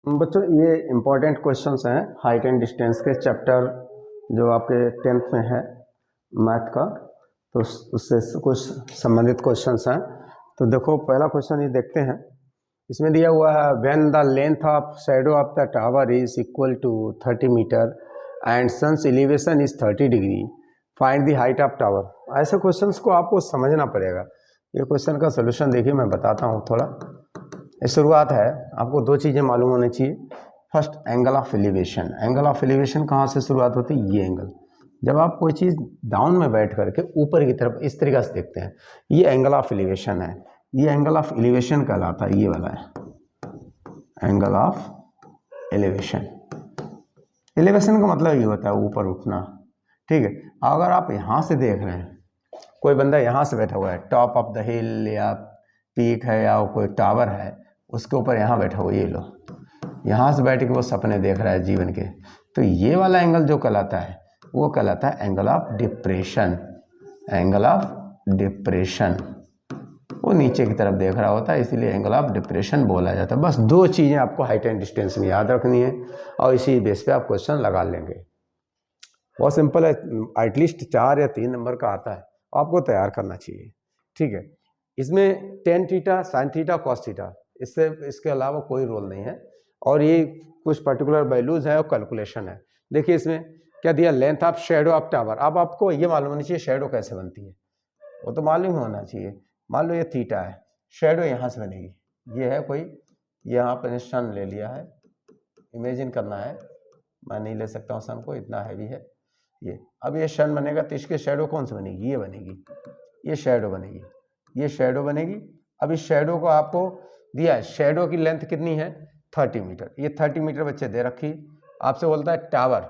बच्चों ये important questions हैं हाइट एंड डिस्टेंस के चैप्टर जो आपके 10th में है मैथ का। तो उससे कुछ संबंधित क्वेश्चंस हैं। तो देखो पहला क्वेश्चन ये देखते हैं। इसमें दिया हुआ है when the length of shadow of the tower is equal to 30 metre and sun's elevation is 30 degree find the height of tower. ऐसे क्वेश्चंस को आपको समझना पड़ेगा। ये क्वेश्चन का सोल्यूशन देखिए मैं बताता हूँ थोड़ा। शुरुआत है, आपको दो चीज़ें मालूम होनी चाहिए। First angle of elevation. Angle of elevation कहाँ से शुरुआत होती है? ये एंगल। जब आप कोई चीज़ डाउन में बैठ करके ऊपर की तरफ इस तरीके से देखते हैं, ये एंगल ऑफ एलिवेशन है। ये एंगल ऑफ एलिवेशन कहलाता है, ये वाला है एंगल ऑफ एलिवेशन। एलिवेशन का मतलब ये होता है ऊपर उठना, ठीक है। अगर आप यहाँ से देख रहे हैं, कोई बंदा यहाँ से बैठा हुआ है, टॉप ऑफ द हिल या पीक है या कोई टावर है, उसके ऊपर यहाँ बैठा हुआ, ये लो, यहाँ से बैठ के वो सपने देख रहा है जीवन के, तो ये वाला एंगल जो कहलाता है वो कहलाता है angle of depression. Angle of depression, वो नीचे की तरफ देख रहा होता है, इसीलिए एंगल ऑफ डिप्रेशन बोला जाता है। बस दो चीज़ें आपको हाइट एंड डिस्टेंस में याद रखनी है और इसी बेस पे आप क्वेश्चन लगा लेंगे। बहुत सिंपल है, एटलीस्ट 4 या 3 नंबर का आता है, आपको तैयार करना चाहिए, ठीक है। इसमें tan theta, sine theta, cos theta, इससे इसके अलावा कोई रोल नहीं है और ये कुछ पर्टिकुलर वैल्यूज है और कैलकुलेशन है। देखिए इसमें क्या दिया, length of shadow of tower. अब आपको ये मालूम होना चाहिए शेडो कैसे बनती है, वो तो मालूम होना चाहिए। मान लो ये थीटा है, शेडो यहाँ से बनेगी। ये है कोई, यहाँ पर सन ले लिया है, इमेजिन करना है, मैं नहीं ले सकता हूँ सन को, इतना हैवी है ये। अब ये सन बनेगा तो इसकी शेडो कौन सी बनेगी? ये बनेगी, ये शेडो बनेगी, ये शेडो बनेगी। अब इस शेडो को आपको दिया है, शेडो की लेंथ कितनी है? 30 मीटर। ये 30 मीटर बच्चे दे रखी, आपसे बोलता है tower,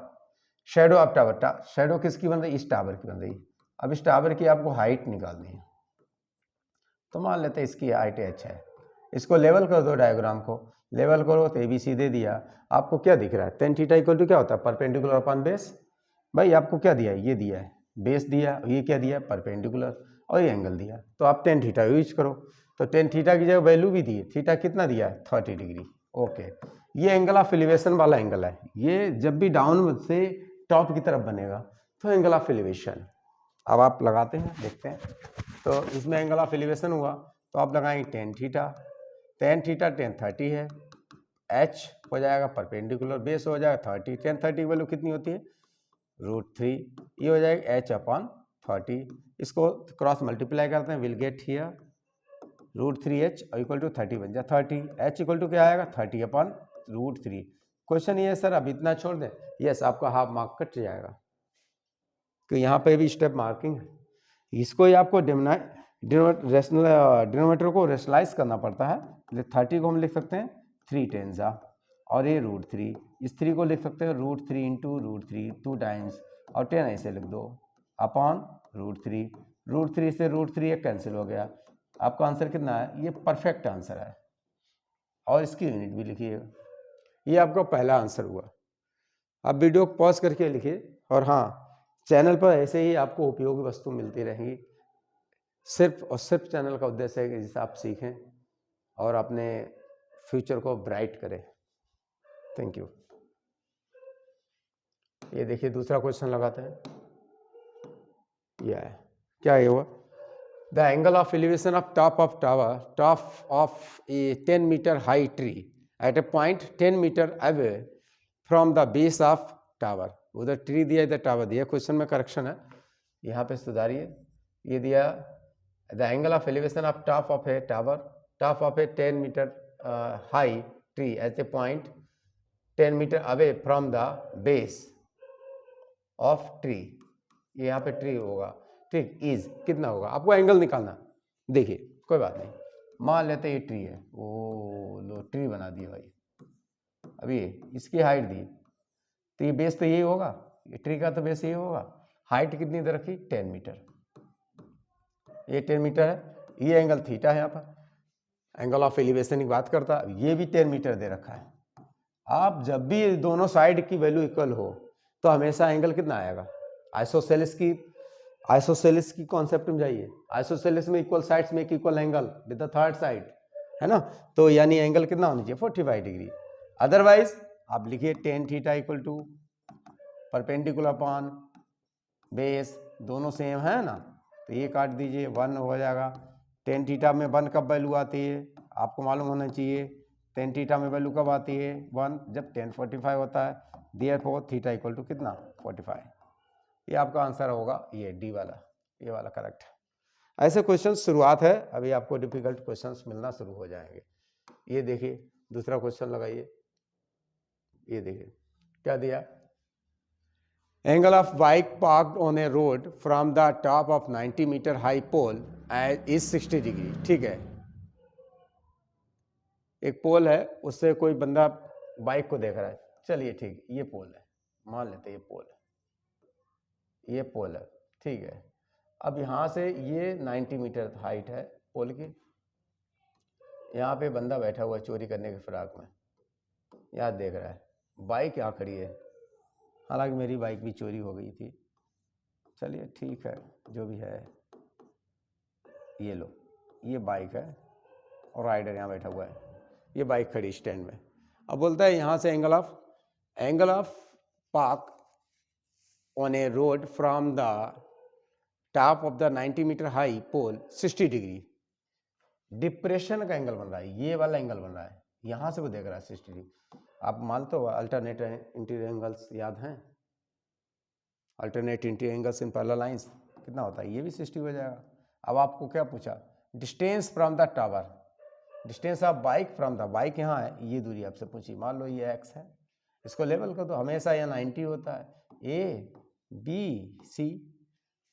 shadow of tower. Shadow किसकी बन रही? इस टावर की बन रही। अब इस टावर की आपको हाइट निकालनी है, तो मान लेते हैं इसकी हाइट h है। इसको लेवल कर दो, डायग्राम को लेवल करो तो ABC दे दिया। आपको क्या दिख रहा है? टेन थीटा इक्वल टू क्या होता है? Perpendicular upon base. भाई आपको क्या दिया है? ये दिया है बेस दिया, ये क्या दिया है? परपेंडिकुलर, और ये एंगल दिया, तो आप टेन थीटा यूज करो। तो टेन थीटा की जगह वैल्यू भी दी है, थीटा कितना दिया है? 30 डिग्री। ओके, ये एंगल ऑफ एलिवेशन वाला एंगल है। ये जब भी डाउन से टॉप की तरफ बनेगा तो एंगल ऑफ एलिवेशन। अब आप लगाते हैं, देखते हैं। तो इसमें एंगल ऑफ एलिवेशन हुआ तो आप लगाएंगे tan theta. Tan theta tan 30 है, h हो जाएगा परपेंडिकुलर, बेस हो जाएगा 30। टेन 30 की वैल्यू कितनी होती है? √3। ये हो जाएगा h अपॉन 30। इसको क्रॉस मल्टीप्लाई करते हैं, will get here √3h equal to 30 बन जाए 30। h इक्वल टू क्या आएगा? 30 अपॉन √3। क्वेश्चन ये है सर अब इतना छोड़ दें? यस, आपका हाफ मार्क कट जाएगा, तो यहाँ पे भी स्टेप मार्किंग है। इसको ही आपको डिनोमीटर को रेशनलाइज करना पड़ता है। 30 को हम लिख सकते हैं 3 टेंजा, और ये √3, इस 3 को लिख सकते हैं √3 इंटू √3 2 टाइम्स, और 10 ऐसे लिख दो अपॉन √3। √3 से √3 एक कैंसिल हो गया। आपका आंसर कितना है? ये परफेक्ट आंसर है, और इसकी यूनिट भी लिखिएगा। ये आपका पहला आंसर हुआ। आप वीडियो को पॉज करके लिखिए, और हाँ, चैनल पर ऐसे ही आपको उपयोगी वस्तु मिलती रहेंगी। सिर्फ और सिर्फ चैनल का उद्देश्य है कि जिससे आप सीखें और अपने फ्यूचर को ब्राइट करें। Thank you. ये देखिए दूसरा क्वेश्चन लगाते हैं। यह है, क्या ये हुआ? The angle of elevation of top of tower, top of a 10 metre high tree at a point 10 metre away from the base of tower. उधर ट्री दिया, इधर टावर दिया। क्वेश्चन में करेक्शन है, यहाँ पे सुधारिए। ये दिया the angle of elevation of top of a tower, top of a 10 metre high tree at a point 10 metre away from the base of tree. ये यहाँ पे ट्री होगा, ठीक। इज कितना होगा? आपको एंगल निकालना। देखिए कोई बात नहीं, मान लेते ये ट्री है। ओ लो, ट्री बना दिया भाई। अभी इसकी हाइट दी, तो ये बेस तो यही होगा, ये ट्री का तो बेस यही होगा। हाइट कितनी दे रखी? 10 मीटर। ये 10 मीटर है, ये एंगल थीटा है। यहाँ पर एंगल ऑफ एलिवेशन की बात करता, ये भी 10 मीटर दे रखा है। आप जब भी दोनों साइड की वैल्यू इक्वल हो तो हमेशा एंगल कितना आएगा? आइसोसेलेस की कॉन्सेप्ट में जाइए। आइसोसेलेस में equal sides make equal angle with the third side, है ना। तो यानी एंगल कितना होना चाहिए? 45 डिग्री। अदरवाइज आप लिखिए tan theta equal to perpendicular upon base, दोनों सेम है ना, तो ये काट दीजिए, 1 हो जाएगा। टेन थीटा में 1 कब वैल्यू आती है आपको मालूम होना चाहिए। टेन थीटा में वैल्यू कब आती है 1, जब 1045 होता है। देयरफॉर थीटा इक्वल टू कितना 45। ये आपका आंसर होगा, ये डी वाला, ये वाला करेक्ट है। ऐसे क्वेश्चन शुरुआत है, अभी आपको डिफिकल्ट क्वेश्चंस मिलना शुरू हो जाएंगे। ये देखिए दूसरा क्वेश्चन लगाइए, ये देखिए क्या दिया, angle of bike parked on a road from the top of 90 metre high pole is 60 degree. ठीक है, एक पोल है, उससे कोई बंदा बाइक को देख रहा है, चलिए ठीक, ये पोल है, मान लेते ये पोल है, ये पोल है, ठीक है। अब यहाँ से ये 90 मीटर हाइट है पोल की, यहाँ पे बंदा बैठा हुआ है चोरी करने के फिराक में, यहाँ देख रहा है, बाइक यहाँ खड़ी है, हालांकि मेरी बाइक भी चोरी हो गई थी, चलिए ठीक है जो भी है। ये लो, ये बाइक है और राइडर यहाँ बैठा हुआ है, ये बाइक खड़ी स्टैंड में। अब बोलता है यहाँ से angle of park on a road from the top of the 90 metre high pole 60 degree. Depression का एंगल बन रहा है, ये वाला एंगल बन रहा है, यहाँ से वो देख रहा है 60 डिग्री। आप मानते हो अल्टरनेट इंटीरियर एंगल्स याद हैं, alternate interior angles in parallel lines कितना होता है, ये भी 60 हो जाएगा। अब आपको क्या पूछा, distance from the tower, distance of bike from the bike यहाँ है, ये दूरी आपसे पूछी, मान लो ये x है, इसको लेवल कर दो, हमेशा यहाँ 90 होता है, ए बी सी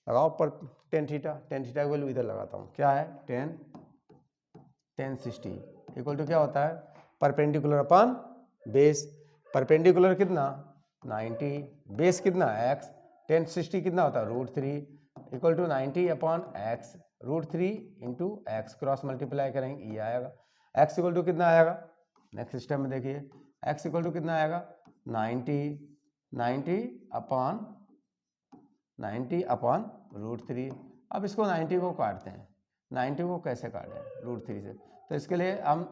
लगाओ पर टेन थीटा की वैल्यू इधर लगाता हूँ, क्या है 10 60 इक्वल टू क्या होता है, परपेंडिकुलर अपॉन बेस, परपेंडिकुलर कितना 90, बेस कितना x, 10 60 कितना होता है √3 equal to 90 upon x, √3 into x, cross multiply करेंगे ये आएगा, x इक्वल टू कितना आएगा, नेक्स्ट स्टेप में देखिए x इक्वल टू कितना आएगा 90 अपॉन √3। अब इसको 90 को काटते हैं, 90 को कैसे काटें √3 से, तो इसके लिए हम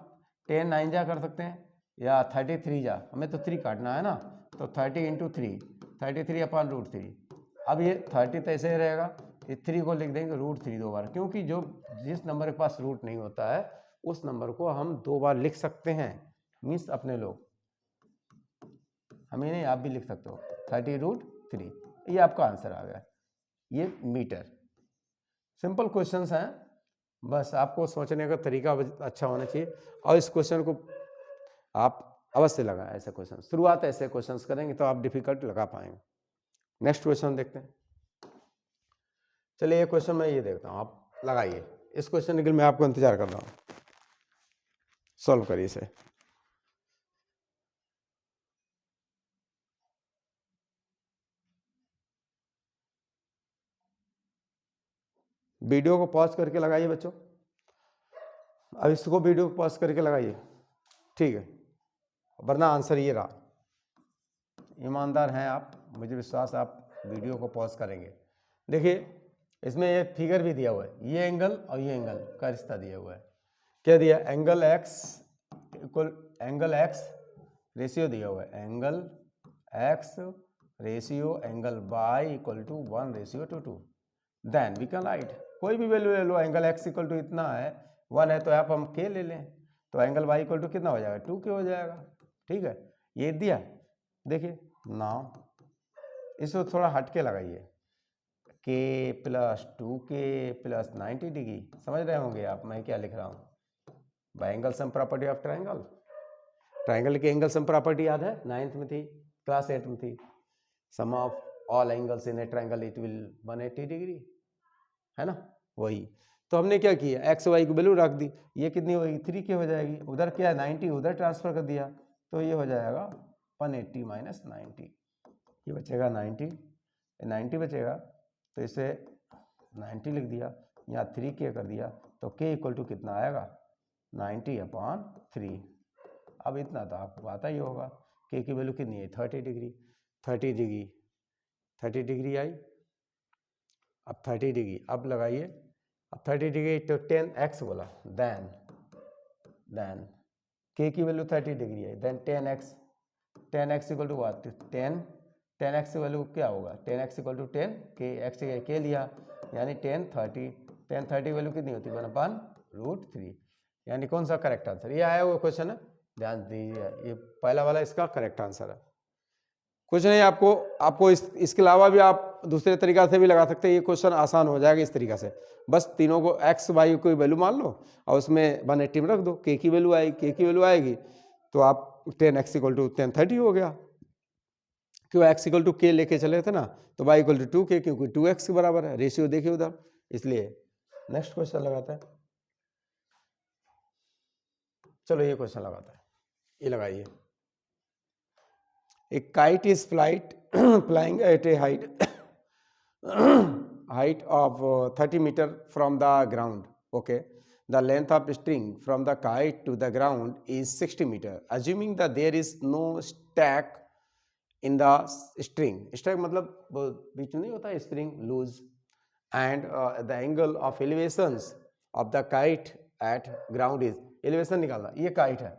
10 9 जा कर सकते हैं या 33 जा, हमें तो 3 काटना है ना, तो 30 इंटू 3 33 अपॉन √3। अब ये 30 तो ऐसे ही रहेगा, ये 3 को लिख देंगे √3 दो बार, क्योंकि जिस नंबर के पास रूट नहीं होता है उस नंबर को हम 2 बार लिख सकते हैं, मीन्स अपने लोग, हमें नहीं आप भी लिख सकते हो 30√3, ये आपका आंसर आ गया। ये मीटर, सिंपल क्वेश्चंस हैं, बस आपको सोचने का तरीका अच्छा होना चाहिए, और इस क्वेश्चन को आप अवश्य लगाएं, ऐसे क्वेश्चन शुरुआत ऐसे क्वेश्चंस करेंगे तो आप डिफिकल्ट लगा पाएंगे। नेक्स्ट क्वेश्चन देखते हैं, चलिए ये क्वेश्चन मैं ये देखता हूँ, आप लगाइए, इस क्वेश्चन के लिए मैं आपको इंतजार कर रहा हूँ, सॉल्व करिए इसे। वीडियो को पॉज करके लगाइए बच्चों, अब इसको वीडियो को पॉज करके लगाइए, ठीक है, वरना आंसर ये रहा। ईमानदार हैं आप, मुझे विश्वास आप वीडियो को पॉज करेंगे। देखिए इसमें ये फिगर भी दिया हुआ है, ये एंगल और ये एंगल का रिश्ता दिया हुआ है, क्या दिया, एंगल x रेशियो दिया हुआ है, angle x ratio angle y equal to 1:2। Then we can write, कोई भी वैल्यू ले लो, एंगल x इक्वल टू इतना है 1 है तो आप हम k ले लें, तो एंगल y इक्वल टू कितना हो जाएगा 2k हो जाएगा, ठीक है, ये दिया। देखिए नाउ इसको थोड़ा हट के लगाइए, k plus 2k plus 90 degree, समझ रहे होंगे आप मैं क्या लिख रहा हूँ, by angle sum property of triangle, triangle की एंगल सम प्रॉपर्टी याद है, 9th में थी, क्लास 8 में थी, sum of all angles in a triangle it will 180 degree, है ना, वही। तो हमने क्या किया, एक्स वाई की वैल्यू रख दी, ये कितनी होगी 3k हो जाएगी, उधर क्या 90 उधर ट्रांसफर कर दिया, तो ये हो जाएगा 180 माइनस 90, ये बचेगा 90 बचेगा, तो इसे 90 लिख दिया, यहाँ 3k कर दिया, तो k इक्वल टू कितना आएगा 90/3। अब इतना तो आपको पता ही होगा, k की वैल्यू कितनी है 30 डिग्री आई, अब 30 डिग्री अब लगाइए, अब 30 डिग्री तो 10x बोला, देन के की वैल्यू 30 डिग्री है, then 10x equal to what, 10x की वैल्यू क्या होगा, 10x इक्वल टू 10, के एक्स के लिया यानी 10 30 वैल्यू कितनी होती है 1/√3, यानी कौन सा करेक्ट आंसर, ये आया हुआ क्वेश्चन है, ध्यान दीजिए, ये पहला वाला इसका करेक्ट आंसर है। कुछ नहीं, आपको इसके अलावा भी आप दूसरे तरीका से भी लगा सकते हैं, ये क्वेश्चन आसान हो जाएगा इस तरीका से, बस तीनों को x y कोई वैल्यू मान लो और उसमें 180 में रख दो, k की वैल्यू आएगी तो आप 10x इक्वल टू 1030 हो गया, क्यों x इक्वल टू k लेके चले थे ना, तो y इक्वल टू 2k, क्योंकि 2x के बराबर है, रेशियो देखिए उधर, इसलिए नेक्स्ट क्वेश्चन लगाते हैं। चलो ये क्वेश्चन लगाता है, ये लगाइए। A kite is flying at a height of 30 meter from the ground. Okay, the length of string from the kite to the ground is 60 meter. Assuming that there is no stack in the string. Stack मतलब बीच में नहीं होता है spring loose, and the angle of elevations of the kite at ground is, elevation निकालना, ये kite है,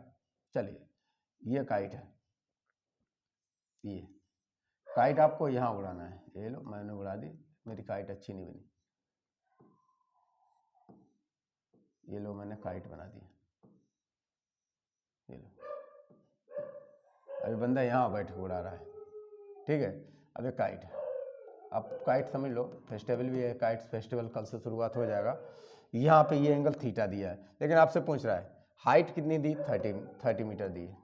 चलिए ये kite है, ये काइट आपको यहाँ उड़ाना है, ये लो मैंने उड़ा दी, मेरी काइट अच्छी नहीं बनी, ये लो मैंने काइट बना दी, ये लो, अभी बंदा यहाँ बैठ के उड़ा रहा है, ठीक है। अब ये काइट है, अब काइट समझ लो, फेस्टिवल भी है, काइट फेस्टिवल कल से शुरुआत हो जाएगा, यहाँ पे ये एंगल थीटा दिया है, लेकिन आपसे पूछ रहा है हाइट कितनी दी, 30 मीटर दी है,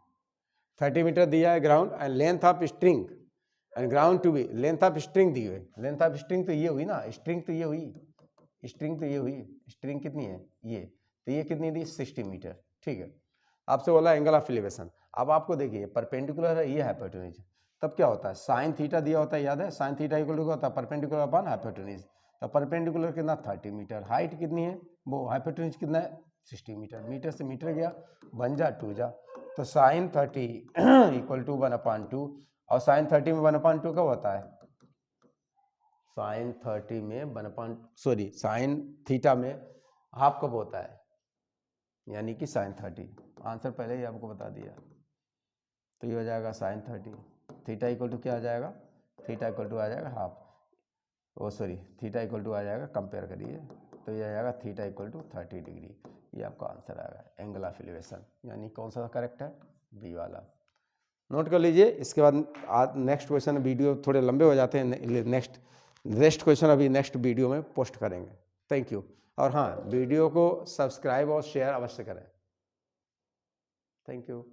30 मीटर दिया है ground, and length of string and ground to be, length of string दी हुई, लेंथ ऑफ स्ट्रिंग तो ये हुई ना, स्ट्रिंग तो ये हुई, स्ट्रिंग कितनी है ये, तो ये कितनी दी 60 मीटर, ठीक है। आपसे बोला एंगल ऑफ एलिवेशन, अब आपको देखिए परपेंडिकुलर है, ये हाइपोटेन्यूज, तब क्या होता है साइन थीटा दिया होता है, याद है साइन थीटा इक्वल टू क्या होता है परपेंडिकुलर अपॉन हाइपोटेन्यूज, तो परपेंडिकुलर कितना 30 मीटर, हाइट कितनी है वो हाइपोटेन्यूज कितना है 60 मीटर, मीटर से मीटर गया 1 जा 2 जा, तो साइन 30 इक्वल टू 1/2, और साइन 30 में 1/2 कब होता है, साइन 30 में साइन थीटा में हाफ कब होता है, यानी कि साइन 30, आंसर पहले ही आपको बता दिया, तो ये हो जाएगा साइन 30, थीटा इक्वल टू क्या आ जाएगा, थीटा इक्वल टू आ जाएगा हाफ, थीटा इक्वल टू आ जाएगा, कंपेयर करिए तो ये आ जाएगा थीटा इक्वल टू 30 डिग्री, ये आपका आंसर आएगा एंगल ऑफ एलिवेशन, यानी कौन सा करेक्ट है, बी वाला, नोट कर लीजिए। इसके बाद नेक्स्ट क्वेश्चन, वीडियो थोड़े लंबे हो जाते हैं, नेक्स्ट क्वेश्चन अभी नेक्स्ट वीडियो में पोस्ट करेंगे। थैंक यू, और हाँ वीडियो को सब्सक्राइब और शेयर अवश्य करें। Thank you.